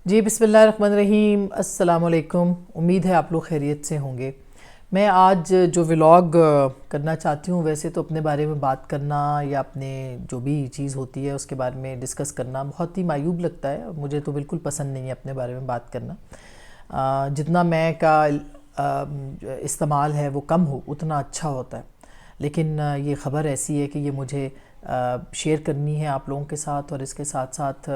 جی بسم اللہ الرحمن الرحیم، السلام علیکم۔ امید ہے آپ لوگ خیریت سے ہوں گے۔ میں آج جو ولاگ کرنا چاہتی ہوں، ویسے تو اپنے بارے میں بات کرنا یا اپنے جو بھی چیز ہوتی ہے اس کے بارے میں ڈسکس کرنا بہت ہی معیوب لگتا ہے۔ مجھے تو بالکل پسند نہیں ہے اپنے بارے میں بات کرنا۔ جتنا میں کا استعمال ہے وہ کم ہو اتنا اچھا ہوتا ہے، لیکن یہ خبر ایسی ہے کہ یہ مجھے شیئر کرنی ہے آپ لوگوں کے ساتھ، اور اس کے ساتھ ساتھ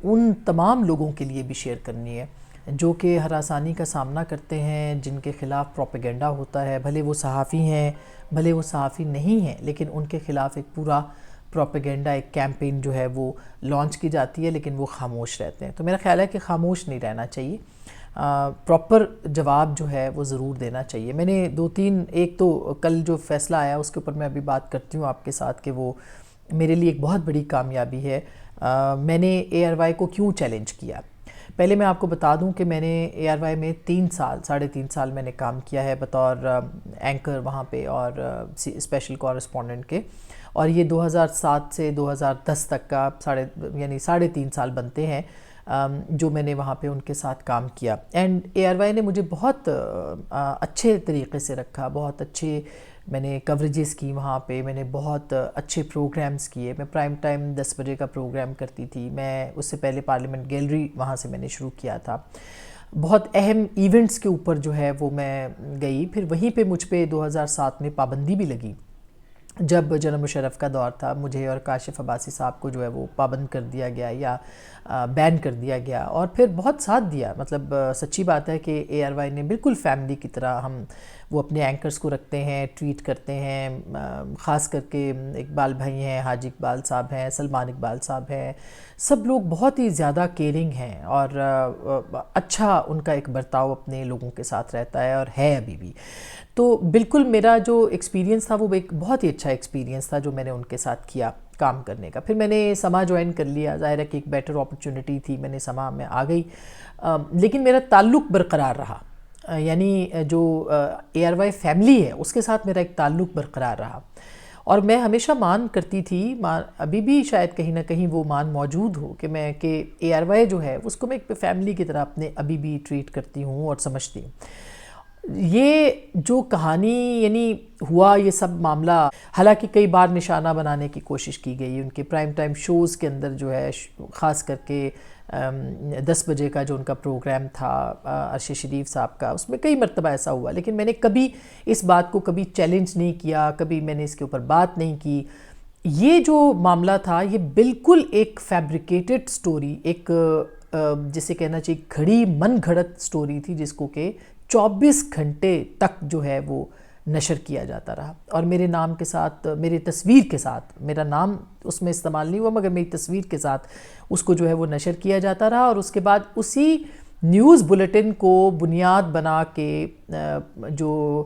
ان تمام لوگوں کے لیے بھی شیئر کرنی ہے جو کہ ہراسانی کا سامنا کرتے ہیں، جن کے خلاف پروپیگنڈا ہوتا ہے، بھلے وہ صحافی ہیں بھلے وہ صحافی نہیں ہیں، لیکن ان کے خلاف ایک پورا پروپیگنڈا، ایک کیمپین جو ہے وہ لانچ کی جاتی ہے، لیکن وہ خاموش رہتے ہیں۔ تو میرا خیال ہے کہ خاموش نہیں رہنا چاہیے، پراپر جواب جو ہے وہ ضرور دینا چاہیے۔ میں نے ایک تو کل جو فیصلہ آیا اس کے اوپر میں ابھی بات کرتی ہوں آپ کے ساتھ کہ وہ میرے لیے ایک بہت بڑی کامیابی ہے۔ میں نے اے آر وائی کو کیوں چیلنج کیا؟ پہلے میں آپ کو بتا دوں کہ میں نے اے آر وائی میں 3.5 سال میں نے کام کیا ہے بطور اینکر وہاں پہ اور اسپیشل کورسپونڈنٹ کے، اور یہ 2007 سے 2010 تک کا یعنی 3.5 سال بنتے ہیں جو میں نے وہاں پہ ان کے ساتھ کام کیا۔ اینڈ اے آر وائی نے مجھے بہت اچھے طریقے سے رکھا، بہت اچھے میں نے کوریجز کی وہاں پہ، میں نے بہت اچھے پروگرامز کیے۔ میں پرائم ٹائم 10 بجے کا پروگرام کرتی تھی، میں اس سے پہلے پارلیمنٹ گیلری وہاں سے میں نے شروع کیا تھا۔ بہت اہم ایونٹس کے اوپر جو ہے وہ میں گئی، پھر وہیں پہ مجھ پہ 2007 میں پابندی بھی لگی جب جنرل مشرف کا دور تھا، مجھے اور کاشف عباسی صاحب کو جو ہے وہ پابند کر دیا گیا یا بین کر دیا گیا، اور پھر بہت ساتھ دیا۔ مطلب سچی بات ہے کہ اے آر وائی نے بالکل فیملی کی طرح وہ اپنے اینکرز کو رکھتے ہیں، ٹریٹ کرتے ہیں، خاص کر کے اقبال بھائی ہیں، حاجی اقبال صاحب ہیں، سلمان اقبال صاحب ہیں، سب لوگ بہت ہی زیادہ کیئرنگ ہیں، اور اچھا ان کا ایک برتاؤ اپنے لوگوں کے ساتھ رہتا ہے اور ہے ابھی بھی۔ تو بالکل میرا جو ایکسپیرینس تھا وہ ایک بہت ہی اچھا ایکسپیرینس تھا جو میں نے ان کے ساتھ کیا کام کرنے کا۔ پھر میں نے سما جوائن کر لیا، ظاہر ہے کہ ایک بیٹر اپرچونٹی تھی، میں نے سما میں آ گئی، لیکن میرا تعلق برقرار رہا، یعنی جو اے آر وائی فیملی ہے اس کے ساتھ میرا ایک تعلق برقرار رہا، اور میں ہمیشہ مان کرتی تھی، ابھی بھی شاید کہیں نہ کہیں وہ مان موجود ہو کہ اے آر وائی جو ہے اس کو میں ایک فیملی کی طرح اپنے ابھی بھی ٹریٹ کرتی ہوں اور سمجھتی ہوں۔ یہ جو کہانی یعنی ہوا، یہ سب معاملہ حالانکہ کئی بار نشانہ بنانے کی کوشش کی گئی ان کے پرائم ٹائم شوز کے اندر، جو ہے خاص کر کے 10 بجے کا جو ان کا پروگرام تھا عرش شریف صاحب کا، اس میں کئی مرتبہ ایسا ہوا، لیکن میں نے کبھی اس بات کو کبھی چیلنج نہیں کیا، کبھی میں نے اس کے اوپر بات نہیں کی۔ یہ جو معاملہ تھا یہ بالکل ایک فیبریکیٹڈ سٹوری، ایک جسے کہنا چاہیے گھڑی من گھڑت سٹوری تھی، جس کو کہ 24 گھنٹے تک جو ہے وہ نشر کیا جاتا رہا، اور میرے نام کے ساتھ، میری تصویر کے ساتھ، میرا نام اس میں استعمال نہیں ہوا مگر میری تصویر کے ساتھ اس کو جو ہے وہ نشر کیا جاتا رہا، اور اس کے بعد اسی نیوز بلیٹن کو بنیاد بنا کے جو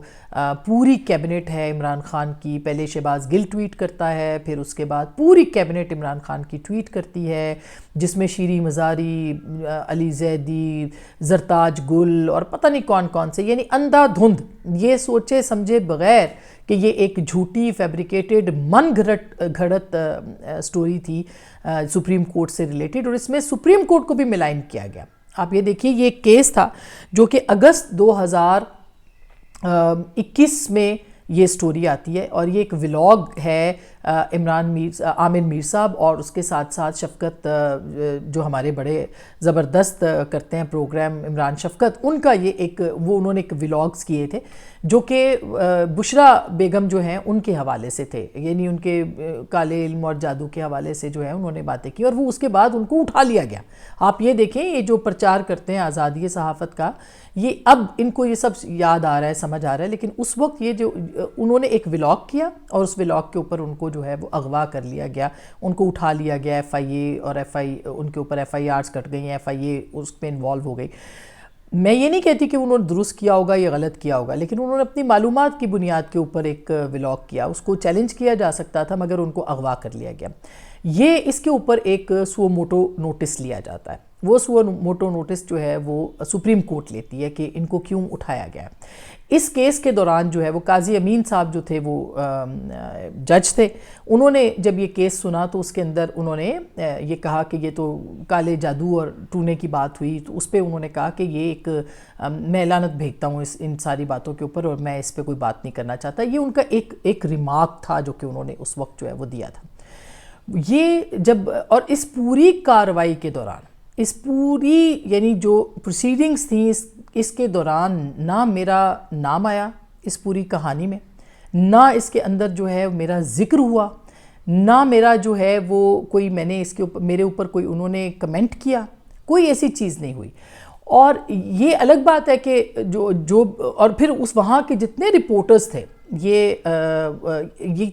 پوری کیبنٹ ہے عمران خان کی، پہلے شہباز گل ٹویٹ کرتا ہے، پھر اس کے بعد پوری کیبنٹ عمران خان کی ٹویٹ کرتی ہے، جس میں شیری مزاری، علی زیدی، زرتاج گل اور پتہ نہیں کون کون سے، یعنی اندھا دھند یہ سوچے سمجھے بغیر کہ یہ ایک جھوٹی فیبریکیٹڈ من گھڑت سٹوری تھی سپریم کورٹ سے ریلیٹڈ، اور اس میں سپریم کورٹ کو بھی ملائن کیا گیا۔ آپ یہ دیکھیے، یہ ایک کیس تھا جو کہ اگست 2021 میں یہ سٹوری آتی ہے، اور یہ ایک ولاگ ہے عامر میر صاحب اور اس کے ساتھ ساتھ شفقت، جو ہمارے بڑے زبردست کرتے ہیں پروگرام عمران شفقت، ان کا یہ انہوں نے ایک ولاگز کیے تھے جو کہ بشرا بیگم جو ہیں ان کے حوالے سے تھے، یعنی ان کے کالے علم اور جادو کے حوالے سے جو ہے انہوں نے باتیں کی، اور وہ اس کے بعد ان کو اٹھا لیا گیا۔ آپ یہ دیکھیں، یہ جو پرچار کرتے ہیں آزادی صحافت کا، یہ اب ان کو یہ سب یاد آ رہا ہے، سمجھ آ رہا ہے، لیکن اس وقت یہ جو انہوں نے ایک ولاگ کیا اور اس ولاگ کے اوپر ان کو جو ہے وہ اغوا کر لیا گیا، ان کو اٹھا لیا گیا، ایف آئی اے اور ان کے اوپر ایف آئی آرز کٹ گئی ہیں، ایف آئی اے اس میں انوالو ہو گئی۔ میں یہ نہیں کہتی کہ انہوں نے درست کیا ہوگا یا غلط کیا ہوگا، لیکن انہوں نے اپنی معلومات کی بنیاد کے اوپر ایک ولاگ کیا، اس کو چیلنج کیا جا سکتا تھا مگر ان کو اغوا کر لیا گیا۔ یہ اس کے اوپر ایک سو موٹو نوٹس لیا جاتا ہے. وہ سو موٹو نوٹس جو ہے وہ سپریم کورٹ لیتی ہے کہ ان کو کیوں اٹھایا گیا ہے. اس کیس کے دوران جو ہے وہ قاضی امین صاحب جو تھے وہ جج تھے. انہوں نے جب یہ کیس سنا تو اس کے اندر انہوں نے یہ کہا کہ یہ تو کالے جادو اور ٹونے کی بات ہوئی. تو اس پہ انہوں نے کہا کہ یہ ایک میں لعنت بھیجتا ہوں ان ساری باتوں کے اوپر اور میں اس پہ کوئی بات نہیں کرنا چاہتا. یہ ان کا ایک ریمارک تھا جو کہ انہوں نے اس وقت جو ہے وہ دیا تھا. یہ جب اور اس پوری کارروائی کے دوران اس پوری یعنی جو پروسیڈنگز تھیں اس کے دوران نہ میرا نام آیا اس پوری کہانی میں، نہ اس کے اندر جو ہے میرا ذکر ہوا، نہ میرا جو ہے وہ کوئی میں نے اس کے اوپر میرے اوپر کوئی انہوں نے کمنٹ کیا، کوئی ایسی چیز نہیں ہوئی. اور یہ الگ بات ہے کہ جو اور پھر اس وہاں کے جتنے رپورٹرز تھے یہ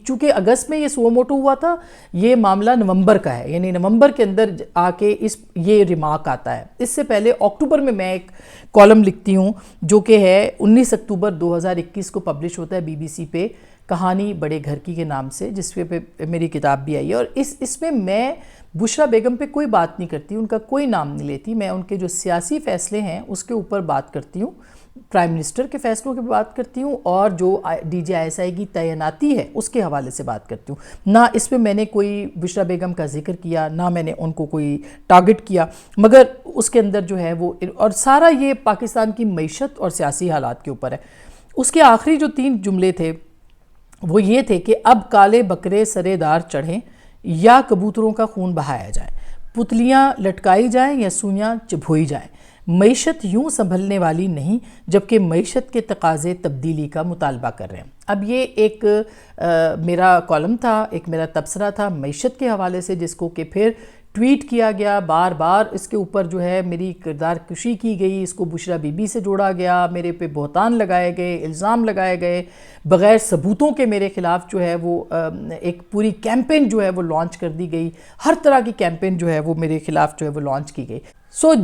چونکہ اگست میں یہ سو موٹو ہوا تھا، یہ معاملہ نومبر کا ہے، یعنی نومبر کے اندر آ کے یہ ریمارک آتا ہے. اس سے پہلے اکتوبر میں ایک کالم لکھتی ہوں جو کہ ہے 19 اکتوبر 2021 کو پبلش ہوتا ہے BBC پہ، کہانی بڑے گھر کی کے نام سے، جس پہ میری کتاب بھی آئی ہے. اور اس میں بشرا بیگم پہ کوئی بات نہیں کرتی، ان کا کوئی نام نہیں لیتی. میں ان کے جو سیاسی فیصلے ہیں اس کے اوپر بات کرتی ہوں، پرائم منسٹر کے فیصلوں کی بات کرتی ہوں، اور جو DGISI کی تعیناتی ہے اس کے حوالے سے بات کرتی ہوں. نہ اس پہ میں نے کوئی بشرا بیگم کا ذکر کیا، نہ میں نے ان کو کوئی ٹارگٹ کیا، مگر اس کے اندر جو ہے وہ اور سارا یہ پاکستان کی معیشت اور سیاسی حالات کے اوپر ہے. اس کے آخری جو 3 جملے تھے وہ یہ تھے کہ اب کالے بکرے سرے دار چڑھیں یا کبوتروں کا خون بہایا جائے، پتلیاں لٹکائی جائیں یا سوئیاں چبھوئی جائیں. معیشت یوں سنبھلنے والی نہیں جبکہ معیشت کے تقاضے تبدیلی کا مطالبہ کر رہے ہیں. اب یہ ایک میرا کالم تھا، ایک میرا تبصرہ تھا معیشت کے حوالے سے، جس کو کہ پھر ٹویٹ کیا گیا، بار بار اس کے اوپر جو ہے میری کردار کشی کی گئی، اس کو بشرا بی بی سے جوڑا گیا، میرے پہ بہتان لگائے گئے، الزام لگائے گئے، بغیر ثبوتوں کے میرے خلاف جو ہے وہ ایک پوری کیمپین جو ہے وہ لانچ کر دی گئی، ہر طرح کی کیمپین جو ہے وہ میرے خلاف جو ہے وہ لانچ کی گئی.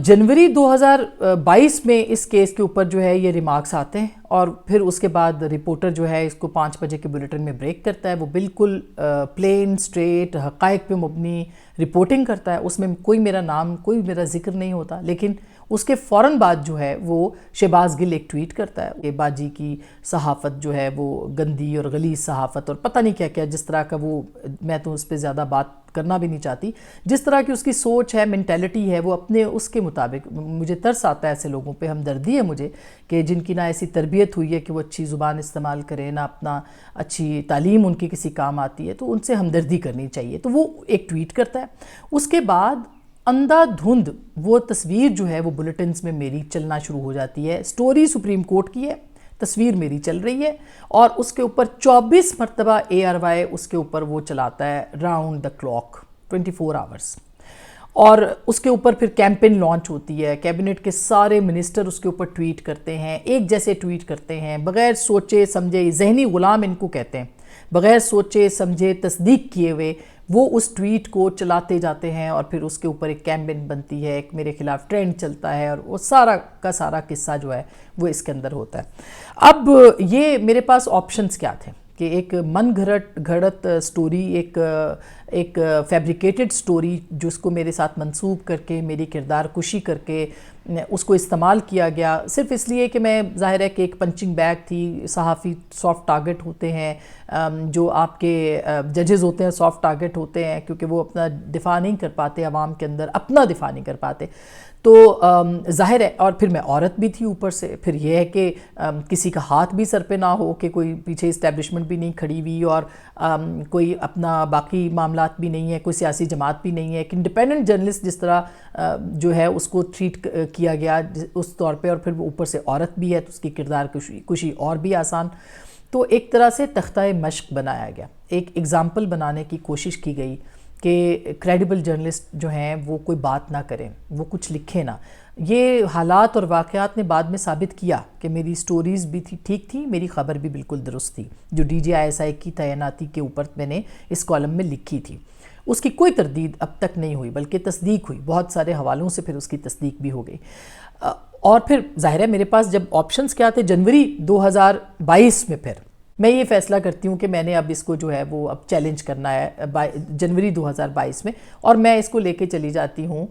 جنوری 2022 میں اس کیس کے اوپر جو ہے یہ ریمارکس آتے ہیں، اور پھر اس کے بعد رپورٹر جو ہے اس کو 5 بجے کے بلیٹن میں بریک کرتا ہے. وہ بالکل پلین سٹریٹ حقائق پہ مبنی رپورٹنگ کرتا ہے، اس میں کوئی میرا نام کوئی میرا ذکر نہیں ہوتا. لیکن اس کے فوراً بعد جو ہے وہ شہباز گل ایک ٹویٹ کرتا ہے کہ باجی کی صحافت جو ہے وہ گندی اور غلیظ صحافت اور پتہ نہیں کیا کیا، جس طرح کا وہ میں تو اس پہ زیادہ بات کرنا بھی نہیں چاہتی، جس طرح کی اس کی سوچ ہے، مینٹیلٹی ہے، وہ اپنے اس کے مطابق. مجھے ترس آتا ہے ایسے لوگوں پہ، ہمدردی ہے مجھے کہ جن کی نہ ایسی تربیت ہوئی ہے کہ وہ اچھی زبان استعمال کریں، نہ اپنا اچھی تعلیم ان کی کسی کام آتی ہے، تو ان سے ہمدردی کرنی چاہیے. تو وہ ایک ٹویٹ کرتا ہے. اس کے بعد اندھا دھند وہ تصویر جو ہے وہ بلیٹنز میں میری چلنا شروع ہو جاتی ہے. سٹوری سپریم کورٹ کی ہے، تصویر میری چل رہی ہے، اور اس کے اوپر 24 مرتبہ ARY اس کے اوپر وہ چلاتا ہے راؤنڈ دا کلاک 24 آورز. اور اس کے اوپر پھر کیمپین لانچ ہوتی ہے، کیبنٹ کے سارے منسٹر اس کے اوپر ٹویٹ کرتے ہیں، ایک جیسے ٹویٹ کرتے ہیں، بغیر سوچے سمجھے، ذہنی غلام ان کو کہتے ہیں، بغیر سوچے سمجھے تصدیق کیے ہوئے وہ اس ٹویٹ کو چلاتے جاتے ہیں، اور پھر اس کے اوپر ایک کیمپین بنتی ہے، ایک میرے خلاف ٹرینڈ چلتا ہے، اور وہ سارا کا سارا قصہ جو ہے وہ اس کے اندر ہوتا ہے. اب یہ میرے پاس آپشنز کیا تھے کہ ایک من گھڑت سٹوری، ایک فیبریکیٹڈ سٹوری جس کو میرے ساتھ منسوب کر کے میری کردار کشی کر کے اس کو استعمال کیا گیا صرف اس لیے کہ میں ظاہر ہے کہ ایک پنچنگ بیگ تھی. صحافی سافٹ ٹارگٹ ہوتے ہیں، جو آپ کے ججز ہوتے ہیں سافٹ ٹارگٹ ہوتے ہیں، کیونکہ وہ اپنا دفاع نہیں کر پاتے، عوام کے اندر اپنا دفاع نہیں کر پاتے. تو ظاہر ہے، اور پھر میں عورت بھی تھی اوپر سے، پھر یہ ہے کہ کسی کا ہاتھ بھی سر پہ نہ ہو، کہ کوئی پیچھے اسٹیبلشمنٹ بھی نہیں کھڑی ہوئی، اور کوئی اپنا باقی معاملات بھی نہیں ہے، کوئی سیاسی جماعت بھی نہیں ہے. ایک انڈیپینڈنٹ جرنلسٹ جس طرح جو ہے اس کو ٹریٹ کیا گیا اس طور پہ، اور پھر وہ اوپر سے عورت بھی ہے تو اس کی کردار کشی اور بھی آسان. تو ایک طرح سے تختہ مشق بنایا گیا، ایک ایگزامپل بنانے کی کوشش کی گئی کہ کریڈیبل جرنلسٹ جو ہیں وہ کوئی بات نہ کریں، وہ کچھ لکھیں نہ. یہ حالات اور واقعات نے بعد میں ثابت کیا کہ میری سٹوریز بھی ٹھیک تھی، میری خبر بھی بالکل درست تھی جو DGISI کی تعیناتی کے اوپر میں نے اس کالم میں لکھی تھی. اس کی کوئی تردید اب تک نہیں ہوئی بلکہ تصدیق ہوئی، بہت سارے حوالوں سے پھر اس کی تصدیق بھی ہو گئی. اور پھر ظاہر ہے میرے پاس جب آپشنز کیا تھے، جنوری 2022 میں پھر میں یہ فیصلہ کرتی ہوں کہ میں نے اب اس کو جو ہے وہ اب چیلنج کرنا ہے جنوری 2022 میں، اور میں اس کو لے کے چلی جاتی ہوں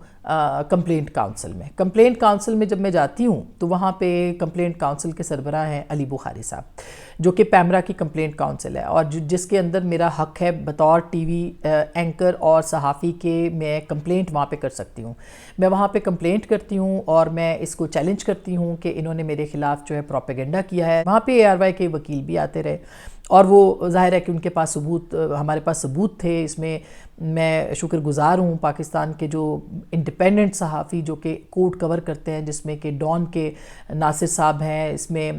کمپلینٹ کاؤنسل میں۔ کمپلینٹ کاؤنسل میں جب میں جاتی ہوں تو وہاں پہ کمپلینٹ کاؤنسل کے سربراہ ہیں علی بخاری صاحب، جو کہ پیمرا کی کمپلینٹ کاؤنسل ہے، اور جس کے اندر میرا حق ہے بطور ٹی وی اینکر اور صحافی کے میں کمپلینٹ وہاں پہ کر سکتی ہوں۔ میں وہاں پہ کمپلینٹ کرتی ہوں اور میں اس کو چیلنج کرتی ہوں کہ انہوں نے میرے خلاف جو ہے پروپیگنڈا کیا ہے۔ وہاں پہ ARY کے وکیل بھی آتے رہے، اور وہ ظاہر ہے کہ ان کے پاس ثبوت، ہمارے پاس ثبوت تھے۔ اس میں میں شکر گزار ہوں پاکستان کے جو انڈیپینڈنٹ صحافی جو کہ کورٹ کور کرتے ہیں، جس میں کہ ڈان کے ناصر صاحب ہیں، اس میں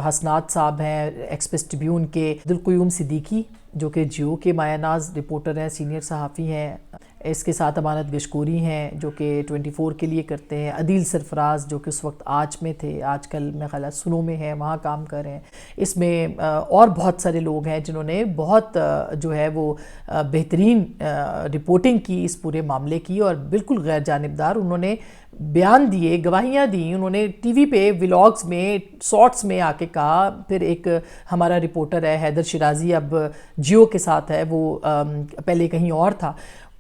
حسنات صاحب ہیں ایکسپریس ٹریبیون کے، عبدالقیوم صدیقی جو کہ جیو کے مایہ ناز رپورٹر ہیں، سینئر صحافی ہیں، اس کے ساتھ امانت گشکوری ہیں جو کہ 24 کے لیے کرتے ہیں، عدیل سرفراز جو کہ اس وقت آج میں تھے، آج کل میں خیال سنو میں ہیں، وہاں کام کر رہے ہیں۔ اس میں اور بہت سارے لوگ ہیں جنہوں نے بہت جو ہے وہ بہترین رپورٹنگ کی اس پورے معاملے کی، اور بالکل غیر جانبدار انہوں نے بیان دیے، گواہیاں دیں، انہوں نے ٹی وی پہ ولاگز میں شارٹس میں آ کے کہا۔ پھر ایک ہمارا رپورٹر ہے حیدر شیرازی، اب جیو کے ساتھ ہے، وہ پہلے کہیں اور تھا،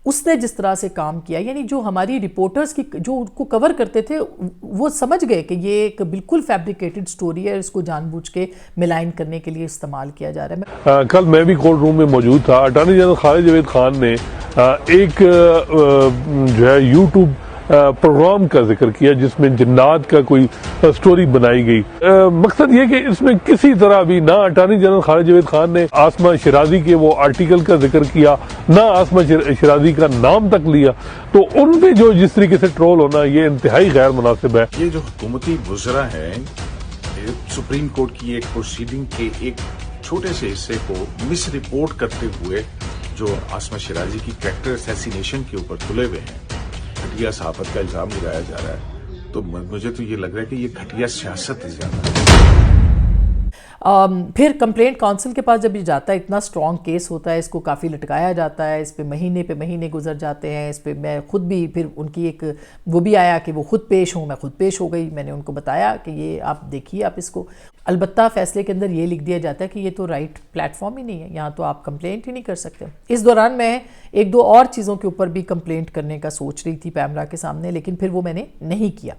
اس نے جس طرح سے کام کیا، یعنی جو ہماری رپورٹرز کی جو ان کو کور کرتے تھے وہ سمجھ گئے کہ یہ ایک بالکل فیبریکیٹڈ سٹوری ہے، اس کو جان بوجھ کے ملائن کرنے کے لیے استعمال کیا جا رہا ہے۔ کل میں بھی کورٹ روم میں موجود تھا۔ اٹارنی جنرل خالد جاوید خان نے ایک جو ہے یوٹیوب پروگرام کا ذکر کیا جس میں جنات کا کوئی سٹوری بنائی گئی۔ مقصد یہ کہ اس میں کسی طرح بھی نہ اٹارنی جنرل خالد جاوید خان نے آسمہ شیرازی کے وہ آرٹیکل کا ذکر کیا، نہ آسمہ شیرازی کا نام تک لیا، تو ان پہ جو جس طریقے سے ٹرول ہونا یہ انتہائی غیر مناسب ہے۔ یہ جو حکومتی وزراء ہیں، سپریم کورٹ کی ایک پروسیڈنگ کے ایک چھوٹے سے حصے کو مس رپورٹ کرتے ہوئے جو آسمہ شیرازی کی کریکٹر اسیسینیشن کے اوپر تلے ہوئے ہیں، گھٹیا صحافت کا الزام لگایا جا رہا ہے، تو مجھے تو یہ لگ رہا ہے کہ یہ گھٹیا سیاست زیادہ ہے۔ پھر کمپلینٹ کاؤنسل کے پاس جب یہ جاتا ہے، اتنا سٹرونگ کیس ہوتا ہے، اس کو کافی لٹکایا جاتا ہے، اس پہ مہینے گزر جاتے ہیں، اس پہ میں خود بھی پھر ان کی ایک وہ بھی آیا کہ وہ خود پیش ہوں، میں خود پیش ہو گئی، میں نے ان کو بتایا کہ یہ آپ دیکھیے آپ اس کو، البتہ فیصلے کے اندر یہ لکھ دیا جاتا ہے کہ یہ تو رائٹ پلیٹ فارم ہی نہیں ہے، یہاں تو آپ کمپلینٹ ہی نہیں کر سکتے۔ اس دوران میں ایک دو اور چیزوں کے اوپر بھی کمپلینٹ کرنے کا سوچ رہی تھی پیمرا کے سامنے، لیکن پھر وہ میں نے نہیں کیا۔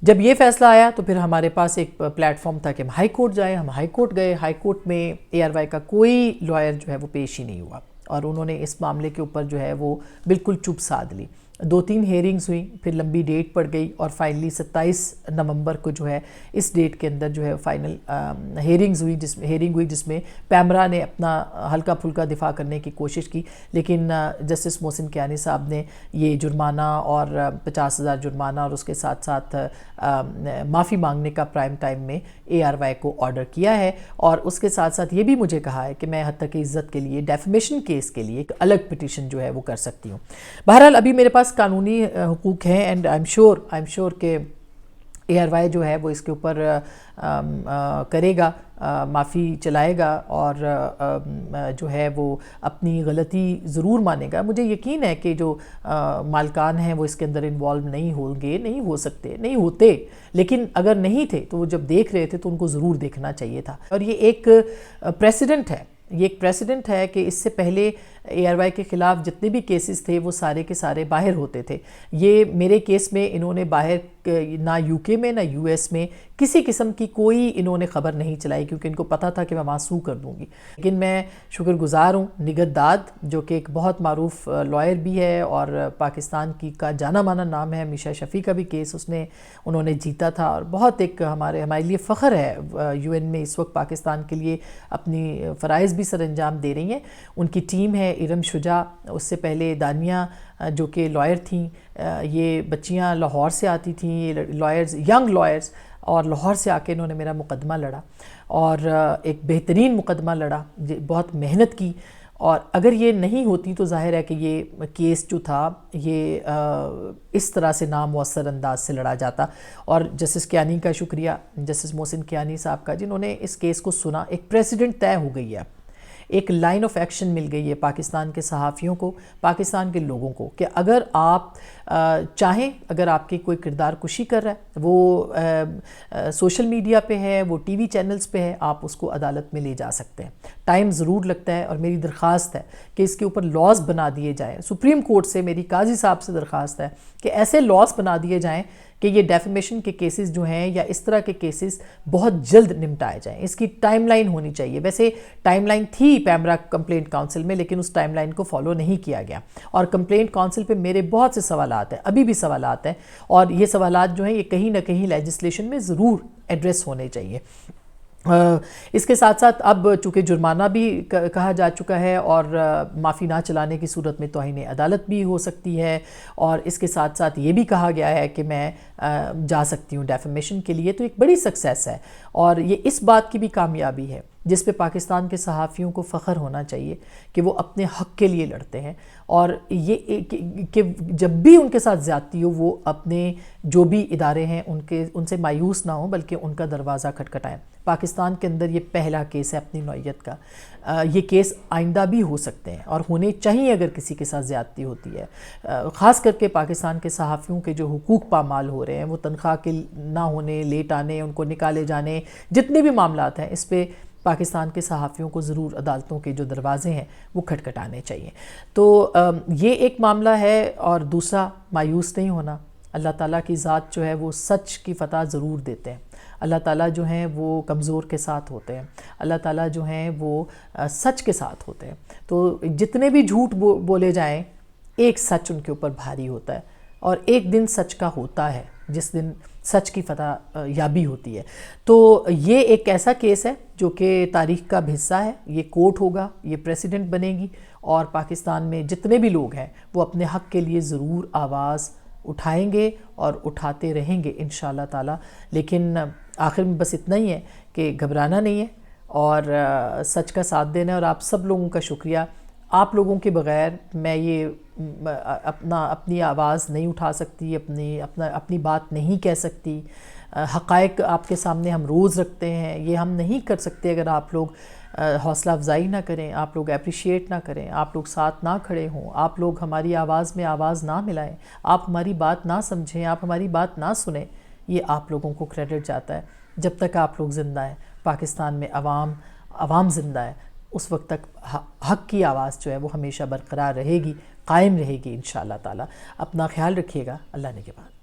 جب یہ فیصلہ آیا تو پھر ہمارے پاس ایک پلیٹ فارم تھا کہ ہم ہائی کورٹ جائیں، ہم ہائی کورٹ گئے۔ ہائی کورٹ میں ARY کا کوئی لائر جو ہے وہ پیش ہی نہیں ہوا، اور انہوں نے اس معاملے کے اوپر جو ہے وہ بالکل چپ سادھ لی۔ 2-3 ہیئرنگز ہوئیں، پھر لمبی ڈیٹ پڑ گئی، اور فائنلی 27 نومبر کو جو ہے اس ڈیٹ کے اندر جو ہے فائنل ہیئرنگ ہوئی جس میں پیمرا نے اپنا ہلکا پھلکا دفاع کرنے کی کوشش کی، لیکن جسٹس محسن کیانی صاحب نے یہ جرمانہ اور 50,000 جرمانہ اور اس کے ساتھ ساتھ معافی مانگنے کا پرائم ٹائم میں ARY کو آرڈر کیا ہے، اور اس کے ساتھ ساتھ یہ بھی مجھے کہا ہے کہ میں حد تک عزت کے لیے ڈیفیمیشن کیس کے لیے ایک الگ پٹیشن جو ہے وہ کر سکتی ہوں۔ بہرحال ابھی میرے پاس قانونی حقوق ہیں، اینڈ آئی ایم شیور کہ ARY جو ہے وہ اس کے اوپر کرے گا، معافی چلائے گا، اور جو ہے وہ اپنی غلطی ضرور مانے گا۔ مجھے یقین ہے کہ جو مالکان ہیں وہ اس کے اندر انوالو نہیں ہوں گے، نہیں ہو سکتے، نہیں ہوتے، لیکن اگر نہیں تھے تو وہ جب دیکھ رہے تھے تو ان کو ضرور دیکھنا چاہیے تھا۔ اور یہ ایک پریسیڈنٹ ہے، یہ ایک پریسیڈنٹ ہے کہ اس سے پہلے ARY کے خلاف جتنے بھی کیسز تھے وہ سارے کے سارے باہر ہوتے تھے۔ یہ میرے کیس میں انہوں نے باہر نہ UK میں نہ US میں کسی قسم کی کوئی انہوں نے خبر نہیں چلائی، کیونکہ ان کو پتہ تھا کہ میں وہاں سو کر دوں گی۔ لیکن میں شکر گزار ہوں نگہت داد جو کہ ایک بہت معروف لائر بھی ہے اور پاکستان کی کا جانا مانا نام ہے، میشا شفیع کا بھی کیس انہوں نے جیتا تھا، اور بہت ایک ہمارے لیے فخر ہے UN میں اس وقت پاکستان کے لیے اپنی فرائض بھی سر انجام دے رہی ہیں۔ ان کی ٹیم ہے ارم شجاع، اس سے پہلے دانیہ جو کہ لائر تھیں، یہ بچیاں لاہور سے آتی تھیں، یہ لائرز ینگ لائرز، اور لاہور سے آ کے انہوں نے میرا مقدمہ لڑا، اور ایک بہترین مقدمہ لڑا، بہت محنت کی، اور اگر یہ نہیں ہوتی تو ظاہر ہے کہ یہ کیس جو تھا یہ اس طرح سے نامؤثر انداز سے لڑا جاتا۔ اور جسٹس کیانی کا شکریہ، جسٹس محسن کیانی صاحب کا، جنہوں نے اس کیس کو سنا۔ ایک پریسیڈنٹ طے ہو گئی ہے، ایک لائن آف ایکشن مل گئی ہے پاکستان کے صحافیوں کو, پاکستان کے لوگوں کو, کہ اگر آپ چاہیں, اگر آپ کی کوئی کردار کشی کر رہا ہے, وہ سوشل میڈیا پہ ہے, وہ ٹی وی چینلز پہ ہے, آپ اس کو عدالت میں لے جا سکتے ہیں. ٹائم ضرور لگتا ہے, اور میری درخواست ہے کہ اس کے اوپر لاز بنا دیے جائیں. سپریم کورٹ سے میری قاضی صاحب سے درخواست ہے کہ ایسے لاز بنا دیے جائیں کہ یہ ڈیفیمیشن کے کیسز جو ہیں یا اس طرح کے کیسز بہت جلد نمٹائے جائیں. اس کی ٹائم لائن ہونی چاہیے. ویسے ٹائم لائن تھی پیمرا کمپلینٹ کونسل میں, لیکن اس ٹائم لائن کو فالو نہیں کیا گیا, اور کمپلینٹ کونسل پہ میرے بہت سے سوالات ہیں, ابھی بھی سوالات ہیں, اور یہ سوالات جو ہیں یہ کہیں نہ کہیں لیجسلیشن میں ضرور ایڈریس ہونے چاہیے. اس کے ساتھ ساتھ اب چونکہ جرمانہ بھی کہا جا چکا ہے, اور معافی نہ چلانے کی صورت میں توہین عدالت بھی ہو سکتی ہے, اور اس کے ساتھ ساتھ یہ بھی کہا گیا ہے کہ میں جا سکتی ہوں ڈیفیمیشن کے لیے, تو ایک بڑی سکسیس ہے, اور یہ اس بات کی بھی کامیابی ہے جس پہ پاکستان کے صحافیوں کو فخر ہونا چاہیے کہ وہ اپنے حق کے لیے لڑتے ہیں, اور یہ کہ جب بھی ان کے ساتھ زیادتی ہو وہ اپنے جو بھی ادارے ہیں ان سے مایوس نہ ہوں, بلکہ ان کا دروازہ کھٹکھٹائیں. پاکستان کے اندر یہ پہلا کیس ہے اپنی نوعیت کا. یہ کیس آئندہ بھی ہو سکتے ہیں اور ہونے چاہیے اگر کسی کے ساتھ زیادتی ہوتی ہے. خاص کر کے پاکستان کے صحافیوں کے جو حقوق پامال ہو رہے ہیں, وہ تنخواہ کے نہ ہونے, لیٹ آنے, ان کو نکالے جانے, جتنے بھی معاملات ہیں, اس پہ پاکستان کے صحافیوں کو ضرور عدالتوں کے جو دروازے ہیں وہ کھٹکھٹانے چاہیے. تو یہ ایک معاملہ ہے. اور دوسرا, مایوس نہیں ہونا. اللہ تعالیٰ کی ذات جو ہے وہ سچ کی فتح ضرور دیتے ہیں. اللہ تعالیٰ جو ہیں وہ کمزور کے ساتھ ہوتے ہیں. اللہ تعالیٰ جو ہیں وہ سچ کے ساتھ ہوتے ہیں. تو جتنے بھی جھوٹ بولے جائیں, ایک سچ ان کے اوپر بھاری ہوتا ہے, اور ایک دن سچ کا ہوتا ہے جس دن سچ کی فتح یابی ہوتی ہے. تو یہ ایک ایسا کیس ہے جو کہ تاریخ کا حصہ ہے. یہ کورٹ ہوگا, یہ پریسیڈنٹ بنے گی, اور پاکستان میں جتنے بھی لوگ ہیں وہ اپنے حق کے لیے ضرور آواز اٹھائیں گے اور اٹھاتے رہیں گے انشاءاللہ تعالی. لیکن آخر میں بس اتنا ہی ہے کہ گھبرانا نہیں ہے, اور سچ کا ساتھ دینا ہے. اور آپ سب لوگوں کا شکریہ. آپ لوگوں کے بغیر میں یہ اپنی آواز نہیں اٹھا سکتی, اپنی بات نہیں کہہ سکتی. حقائق آپ کے سامنے ہم روز رکھتے ہیں, یہ ہم نہیں کر سکتے اگر آپ لوگ حوصلہ افزائی نہ کریں, آپ لوگ اپریشیٹ نہ کریں, آپ لوگ ساتھ نہ کھڑے ہوں, آپ لوگ ہماری آواز میں آواز نہ ملائیں, آپ ہماری بات نہ سمجھیں, آپ ہماری بات نہ سنیں. یہ آپ لوگوں کو کریڈٹ جاتا ہے. جب تک آپ لوگ زندہ ہیں, پاکستان میں عوام زندہ ہے, اس وقت تک حق کی آواز جو ہے وہ ہمیشہ برقرار رہے گی, قائم رہے گی انشاءاللہ تعالی. اپنا خیال رکھیے گا. اللہ نے کے بعد.